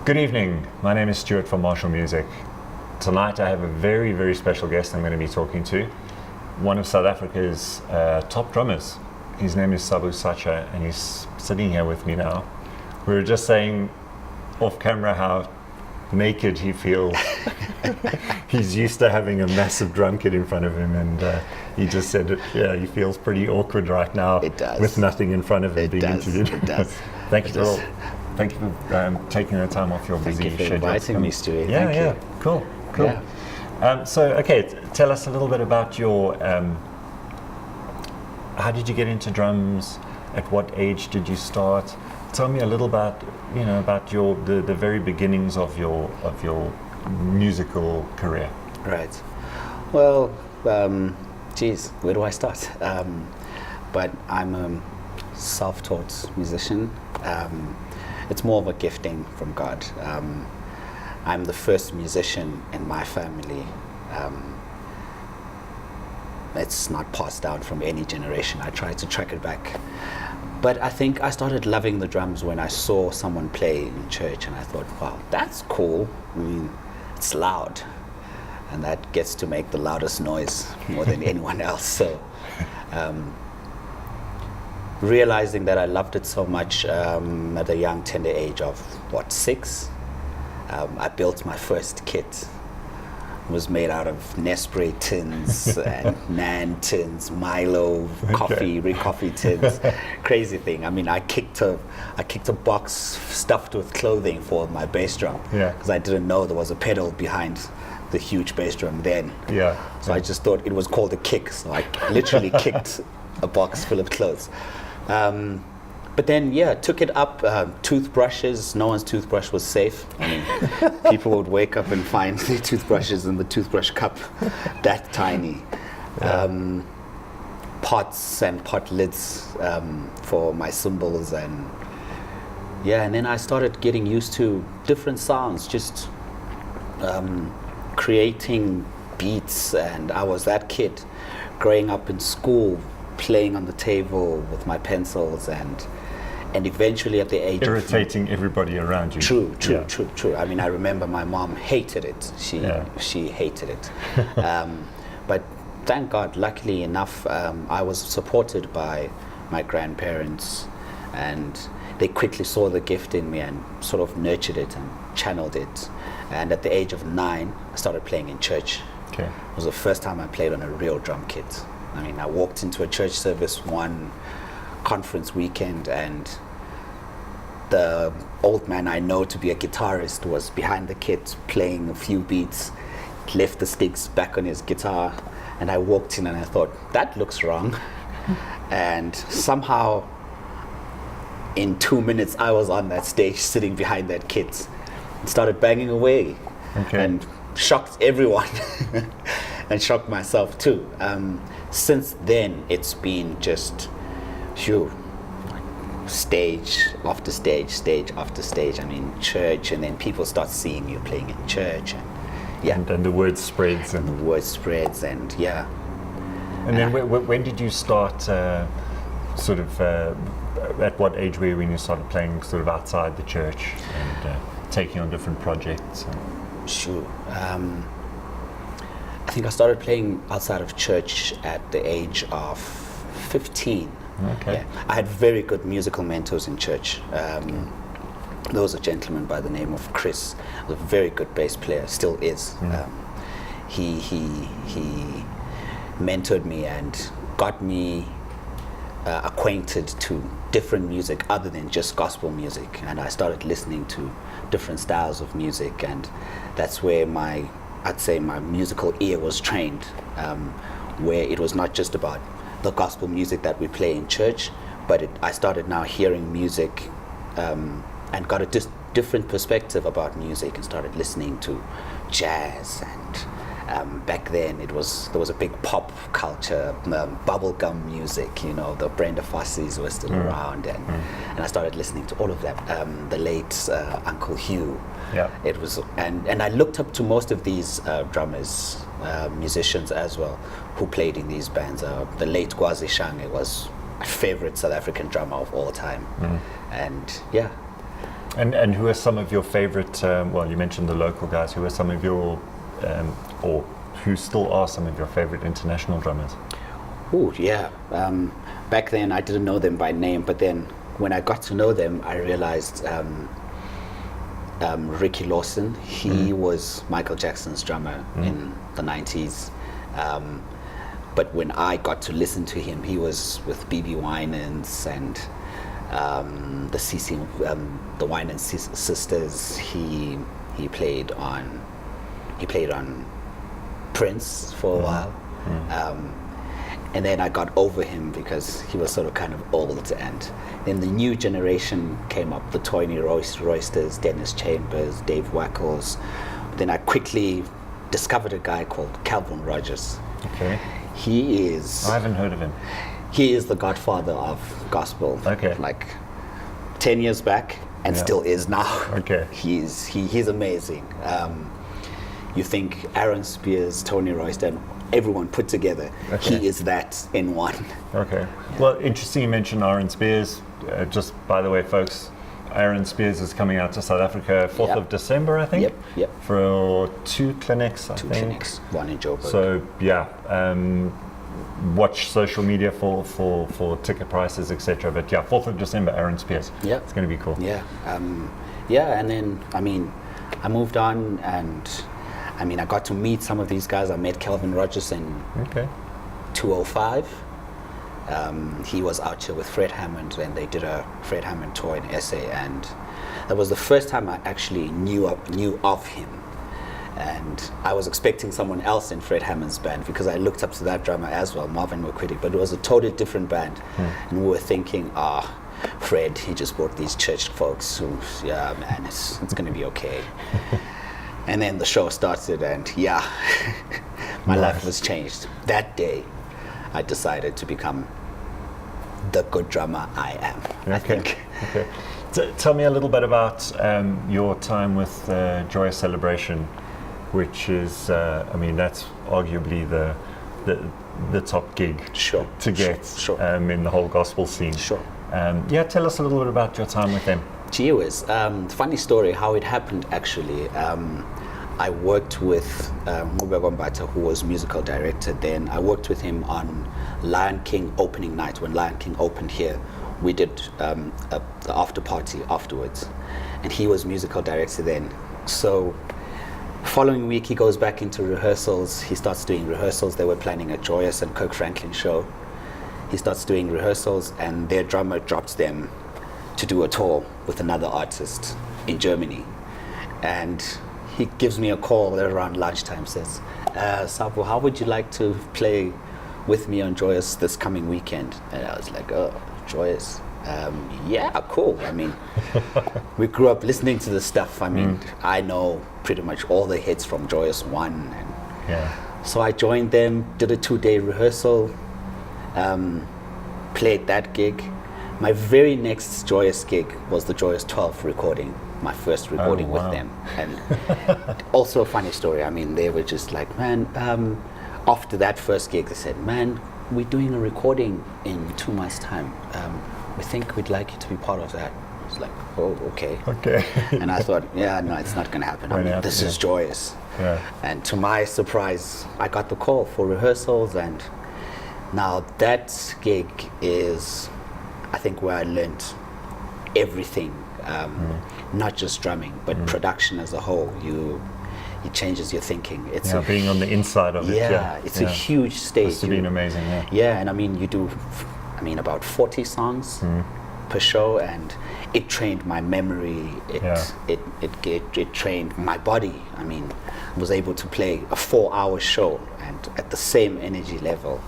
Good evening, my name is Stuart from Marshall Music. Tonight I have a very, very special guest I'm going to be talking to. One of South Africa's top drummers. His name is Sabu Satsha and he's sitting here with me now. We were just saying off camera how naked he feels. He's used to having a massive drum kit in front of him and he just said, yeah, he feels pretty awkward right now. It does. With nothing in front of him being interviewed. It does. Thank you for taking the time off your busy schedule. Thank you for inviting me, Stuart. Yeah, Thank yeah, you. cool. Yeah. Tell us a little bit about your, how did you get into drums? At what age did you start? Tell me a little about the very beginnings of your musical career. Right. Well, where do I start? But I'm a self-taught musician. It's more of a gifting from God. I'm the first musician in my family. It's not passed down from any generation. I tried to track it back. But I think I started loving the drums when I saw someone play in church and I thought, wow, that's cool. I mean, it's loud. And that gets to make the loudest noise more than anyone else. So realizing that I loved it so much at a young, tender age of, 6? I built my first kit. It was made out of Nespray tins and Nan tins, Milo, coffee tins. Crazy thing. I mean, I kicked a box stuffed with clothing for my bass drum because I didn't know there was a pedal behind the huge bass drum then. So I just thought it was called a kick. So I literally kicked a box full of clothes. But then, took it up, toothbrushes. No one's toothbrush was safe. I mean, people would wake up and find their toothbrushes in the toothbrush cup, that tiny. Pots and pot lids for my cymbals. And then I started getting used to different sounds, just creating beats. And I was that kid growing up in school, playing on the table with my pencils and eventually at the age irritating everybody around you. True. I mean, I remember my mom hated it. She hated it. But thank God, luckily enough, I was supported by my grandparents and they quickly saw the gift in me and sort of nurtured it and channeled it. And at the age of 9, I started playing in church. It was the first time I played on a real drum kit. I mean, I walked into a church service one conference weekend and the old man I know to be a guitarist was behind the kit playing a few beats, left the sticks back on his guitar, and I walked in and I thought, that looks wrong. And somehow in 2 minutes I was on that stage sitting behind that kit and started banging away and shocked everyone and shocked myself too. Since then, it's been just stage after stage after stage. I mean, church, and then people start seeing you playing in church, and the word spreads, and the word spreads, and And then when did you start? At what age were you when you started playing sort of outside the church and taking on different projects? I think I started playing outside of church at the age of 15. I had very good musical mentors in church. There was a gentleman by the name of Chris, a very good bass player, still is. He mentored me and got me acquainted to different music other than just gospel music, and I started listening to different styles of music, and that's where I'd say my musical ear was trained, where it was not just about the gospel music that we play in church, but I started now hearing music and got a different perspective about music and started listening to jazz. And back then there was a big pop culture, bubblegum music, the Brenda Fossies were still around, and I started listening to all of that, the late Uncle Hugh. It was, and I looked up to most of these drummers, musicians as well, who played in these bands. The late Gwazi Shange was my favorite South African drummer of all time. And And who are some of your favorite, well, you mentioned the local guys, who are some of your, or who still are some of your favorite international drummers? Oh, yeah. Back then, I didn't know them by name, but then when I got to know them, I realized Ricky Lawson, he was Michael Jackson's drummer in the 90s. But when I got to listen to him, he was with B.B. Winans and the Winans sisters. He played on Prince for a while. And then I got over him because he was sort of kind of old, and then the new generation came up, the Tony Roysters, Dennis Chambers, Dave Wackles. Then I quickly discovered a guy called Calvin Rogers. Okay. I haven't heard of him. He is the godfather of gospel. Okay. Like 10 years back and still is now. Okay. He's amazing. You think Aaron Spears, Tony Royster, and everyone put together, he is that in one. Okay. Yeah. Well, interesting you mentioned Aaron Spears. Just by the way, folks, Aaron Spears is coming out to South Africa 4th of December, I think. Yep. For 2 clinics, I think. 2 clinics, one in Joburg. So, yeah, watch social media for ticket prices, etc. But yeah, 4th of December, Aaron Spears. Yeah. It's going to be cool. Yeah. And then, I I moved on, and I got to meet some of these guys. I met Calvin Rogers in 2005. He was out here with Fred Hammond, and they did a Fred Hammond tour in SA, and that was the first time I actually knew of him. And I was expecting someone else in Fred Hammond's band because I looked up to that drummer as well, Marvin McQuitty, but it was a totally different band. And we were thinking, Fred, he just brought these church folks who, it's going to be okay. And then the show started, and my life was changed. That day, I decided to become the good drummer I am, I think. Okay. Tell me a little bit about your time with Joyous Celebration, which is, that's arguably the top gig to get in the whole gospel scene. Sure. Tell us a little bit about your time with them. Gee whiz. Funny story how it happened actually. I worked with Vater, who was musical director then. I worked with him on Lion King opening night. When Lion King opened here, we did the after party afterwards. And he was musical director then. So following week, he goes back into rehearsals. He starts doing rehearsals. They were planning a Joyous and Kirk Franklin show. He starts doing rehearsals, and their drummer dropped them to do a tour with another artist in Germany. And he gives me a call around lunchtime, says, Sabu, how would you like to play with me on Joyous this coming weekend? And I was like, Joyous? Cool. We grew up listening to this stuff. I know pretty much all the hits from Joyous 1. So I joined them, did a 2-day rehearsal, played that gig. My very next Joyous gig was the Joyous 12 recording, my first recording with them. And also a funny story. They were just like, man, after that first gig, they said, man, we're doing a recording in 2 months' time. We think we'd like you to be part of that. I was like, oh, okay. And I thought, no, it's not going to happen. This is Joyous. And to my surprise, I got the call for rehearsals, and now that gig is, I think, where I learned everything, not just drumming, but production as a whole. It changes your thinking. It's being on the inside of it. It's a huge stage. It's been amazing. And you do, about 40 songs per show, and it trained my memory. It trained my body. I was able to play a 4-hour show and at the same energy level.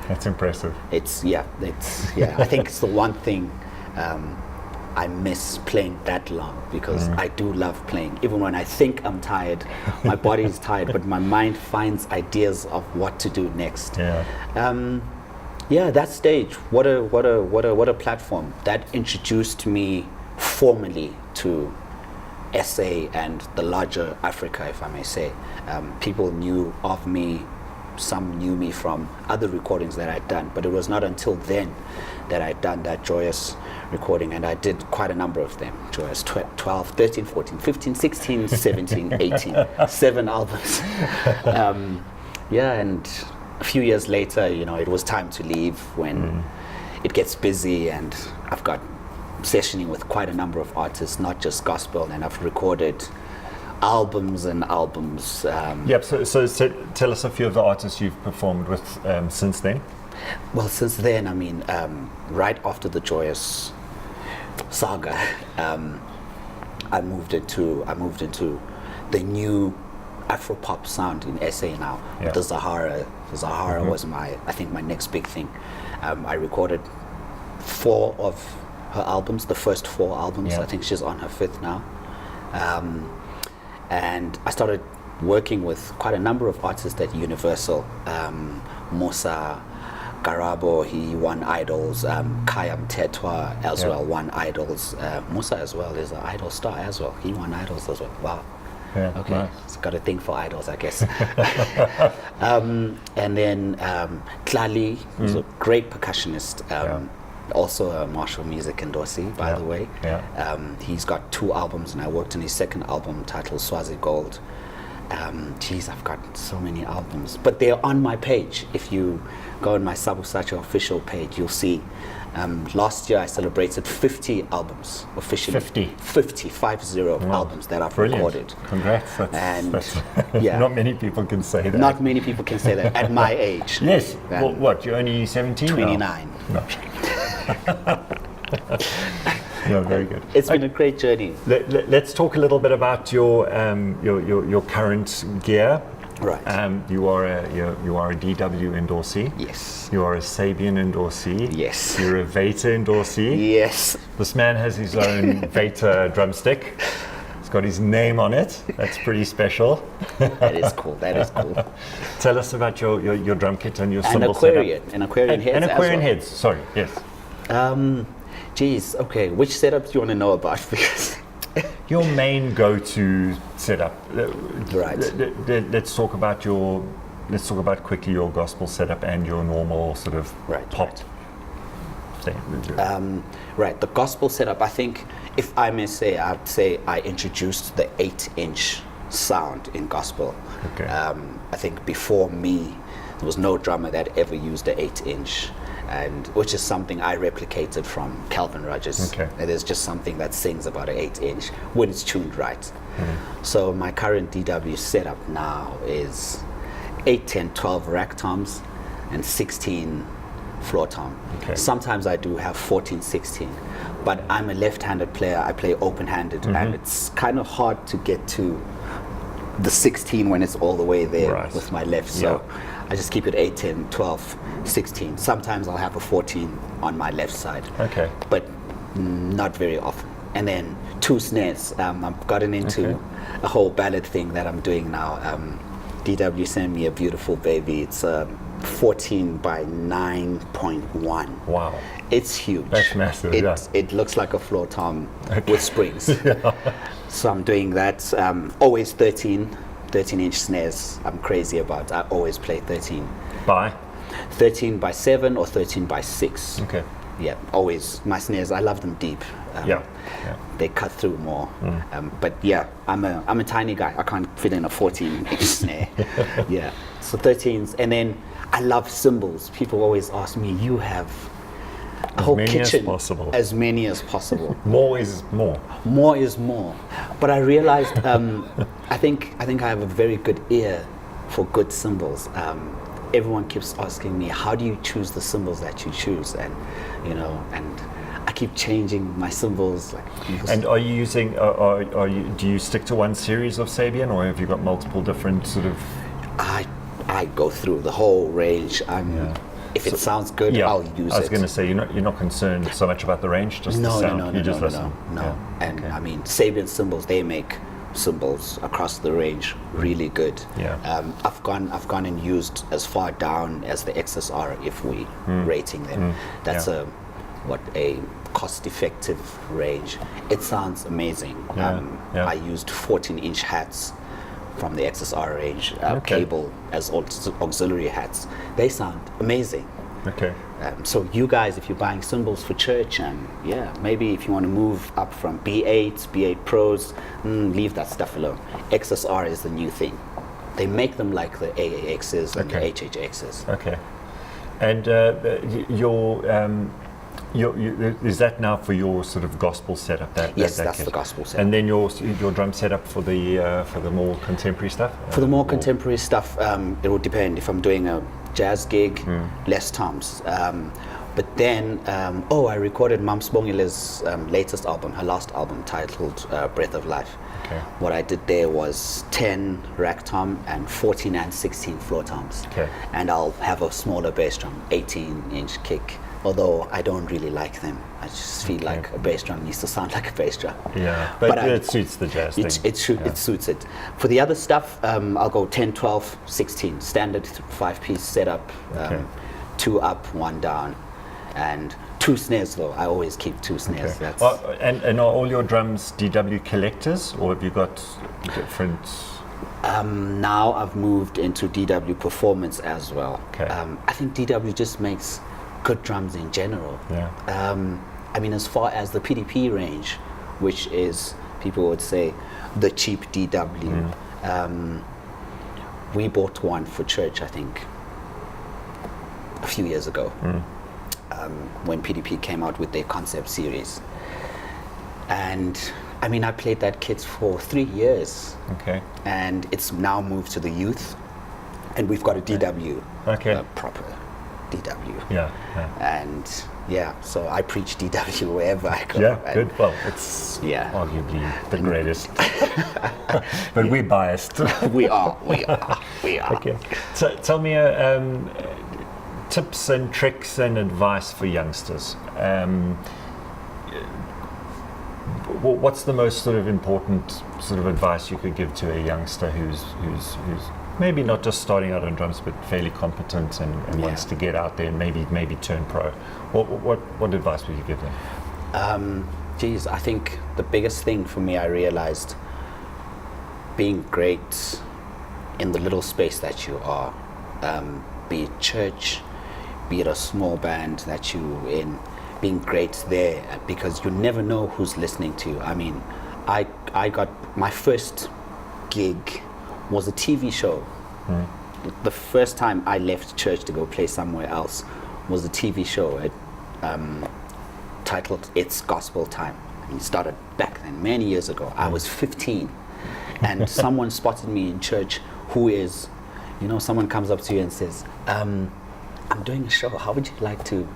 That's impressive. I think it's the one thing I miss playing that long, because I do love playing. Even when I think I'm tired, my body is tired, but my mind finds ideas of what to do next. That stage, what a platform that introduced me formally to SA and the larger Africa, if I may say. People knew of me some knew me from other recordings that I'd done, but it was not until then that I'd done that Joyous recording, and I did quite a number of them. Joyous 12, 13, 14, 15, 16, 17, 18, 7 albums. And a few years later, it was time to leave when it gets busy, and I've got sessioning with quite a number of artists, not just gospel, and I've recorded albums and albums. So tell us a few of the artists you've performed with since then. Well, since then, right after the Joyous saga, I moved into the new Afro-pop sound in SA now. Yeah. The Zahara was my next big thing. I recorded 4 of her albums, the first 4 albums. Yeah. I think she's on her 5th now. And I started working with quite a number of artists at Universal. Musa Garabo, he won Idols. Kayam Tetwa as well won Idols. Musa as well is an Idol star as well. He won Idols as well. Wow. Yeah, okay, nice. It's got a thing for idols, I guess. And then Tlali, who's a great percussionist, also a Marshall Music endorsee, by the way. Yeah. He's got 2 albums, and I worked on his 2nd album titled Swazi Gold. I've got so many albums, but they're on my page. If you go on my Sabu Satsha official page, you'll see. Last year I celebrated 50 albums officially. 50 albums that I've recorded. Congrats. That's not many people can say that. Not many people can say that at my age. Yes. Well, what, you're only 17 29. Now? No, very good. It's been a great journey. Let's talk a little bit about your current gear. Right. You are a DW endorsee. Yes. You are a Sabian endorsee. Yes. You're a Vater endorsee. Yes. This man has his own Vater drumstick. It's got his name on it. That's pretty special. That is cool. Tell us about your drum kit and your cymbal Aqaurian. setup. And Aqaurian heads. And Aqaurian well. heads. Sorry. Yes. Okay. Which setup do you want to know about? Because your main go-to setup. Right. Let's talk about quickly your gospel setup and your normal sort of pop thing. Right. The gospel setup, I think, if I may say, I'd say I introduced the 8-inch sound in gospel. Okay. I think before me, there was no drummer that ever used the 8-inch. And which is something I replicated from Calvin Rogers. Okay. There's just something that sings about an 8-inch when it's tuned right. So my current DW setup now is 8, 10, 12 rack toms and 16 floor tom. Okay. Sometimes I do have 14, 16, but I'm a left-handed player. I play open-handed, and it's kind of hard to get to the 16 when it's all the way there with my left. So I just keep it 8, 10, 12, 16. Sometimes I'll have a 14 on my left side. Okay. But not very often. And then 2 snares. I've gotten into a whole ballad thing that I'm doing now. DW sent me a beautiful baby. It's 14 by 9.1. Wow. It's huge. That's massive, It looks like a floor tom with springs. So I'm doing that. Always 13-inch snares I'm crazy about. I always play 13. By? 13 by 7 or 13 by 6. Okay. Yeah, always. My snares, I love them deep. They cut through more. But yeah, I'm a tiny guy. I can't fit in a 14-inch snare. So 13s. And then I love cymbals. People always ask me, you have a whole kitchen. As many as possible. More is more. More is more. But I realized, I think I have a very good ear for good cymbals. Everyone keeps asking me, how do you choose the cymbals that you choose? And and I keep changing my cymbals. And are you using? Do you stick to one series of Sabian, or have you got multiple different sort of? I go through the whole range. If it sounds good, I'll use it. I was going to say you're not concerned so much about the range, just the sound. You just listen. No. And I mean, Sabian Cymbals, they make cymbals across the range really good. I've gone and used as far down as the XSR if we rating them. That's a cost-effective range. It sounds amazing. I used 14-inch hats from the XSR range, Okay. cable as auxiliary hats. They sound amazing. Okay. So you guys, if you're buying cymbals for church, and maybe if you want to move up from B8, B8 Pros, leave that stuff alone. XSR is the new thing. They make them like the AAXs and Okay. the HHXs. Okay. And is that now for your sort of gospel setup? Yes, that that's kit? the gospel setup. And then your drum setup for the more contemporary stuff? For the more Or- contemporary stuff, it will depend. If I'm doing a jazz gig, less toms. But then, I recorded Mam Sbongile's latest album, her last album, titled Breath of Life. Okay. What I did there was 10 rack tom and 14 and 16 floor toms. Okay. And I'll have a smaller bass drum, 18-inch kick. Although I don't really like them. I just feel like a bass drum needs to sound like a bass drum. Yeah, but I- it suits the jazz thing. It suits it. For the other stuff, I'll go 10, 12, 16. Standard 5-piece setup. Okay. 2 up, 1 down. And 2 snares though. I always keep 2 snares. Okay. That's, And are all your drums DW collectors, or have you got different? now I've moved into DW performance as well. Okay. I think DW just makes good drums in general. Yeah. I mean, as far as the PDP range, which is, people would say, the cheap DW, we bought one for church, I think, a few years ago, when PDP came out with their concept series. And I mean, I played that kit for 3 years, Okay. and it's now moved to the youth, and we've got a DW, Okay. a proper DW. Yeah. And so I preach DW wherever I go. Yeah. And Good. Well, it's Yeah. arguably the greatest, but we're biased. we are. Okay. So tell me tips and tricks and advice for youngsters. What's the most sort of important sort of advice you could give to a youngster who's maybe not just starting out on drums, but fairly competent and wants to get out there and maybe turn pro? What advice would you give them? I think the biggest thing for me, I realized, being great in the little space that you are, be it church, be it a small band that you're in, being great there, because you never know who's listening to you. I mean, I got my first gig was a TV show. The first time I left church to go play somewhere else was a TV show titled It's Gospel Time. It started back then, many years ago. I was 15, and someone spotted me in church who is, someone comes up to you and says, I'm doing a show, how would you like to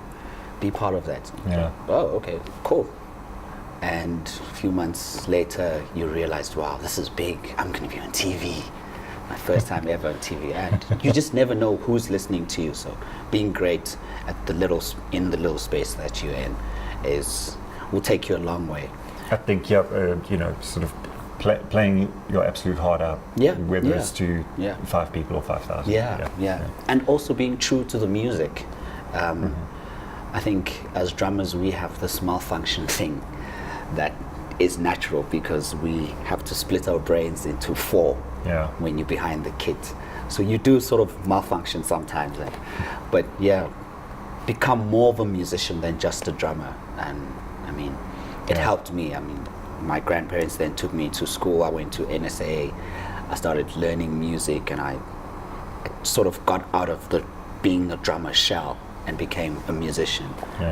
be part of that? Yeah. Oh, okay, cool. And a few months later, you realized, wow, this is big. I'm going to be on TV. My first time ever on TV. And you just never know who's listening to you. So being great at in the little space that you're in will take you a long way. I think sort of playing your absolute heart out. Yeah, Whether it's to yeah. 5 people or 5,000. Yeah. And also being true to the music. I think as drummers, we have this malfunction thing that is natural because we have to split our brains into 4 when you're behind the kit. So you do sort of malfunction sometimes. But become more of a musician than just a drummer. And I mean, it helped me. I mean, my grandparents then took me to school. I went to NSA. I started learning music, and I sort of got out of being a drummer shell and became a musician.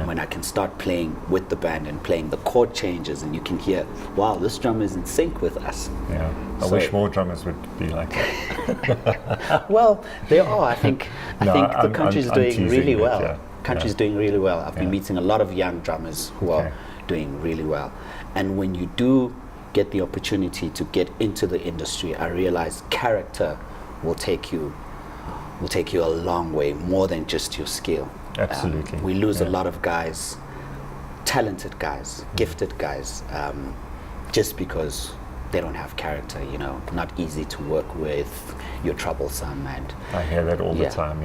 When I can start playing with the band and playing the chord changes, and you can hear, wow, this drummer is in sync with us. I wish more drummers would be like that. Well, there are. I think the country's doing teasing, really but well. Country's doing really well. I've been meeting a lot of young drummers who are doing really well. And when you do get the opportunity to get into the industry, I realize character will take you a long way, more than just your skill. Absolutely. We lose a lot of guys, talented guys, gifted guys, just because they don't have character, not easy to work with, you're troublesome. And I hear that all the time,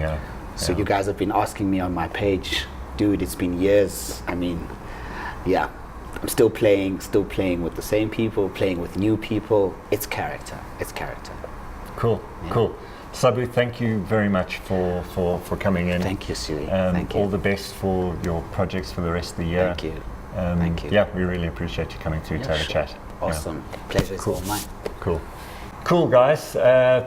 So you guys have been asking me on my page, dude, it's been years. I mean, I'm still playing with the same people, playing with new people. It's character. Cool, Yeah. cool. Sabu, thank you very much for coming in. Thank you, Stewie. Thank you. All the best for your projects for the rest of the year. Thank you. Thank you. Yeah, we really appreciate you coming through to have a sure. chat. Awesome. Pleasure is all mine. Cool. Cool, guys.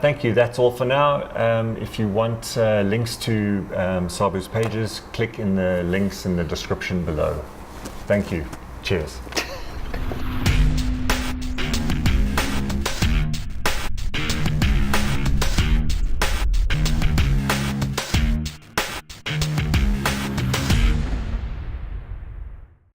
Thank you. That's all for now. If you want links to Sabu's pages, click in the links in the description below. Thank you. Cheers.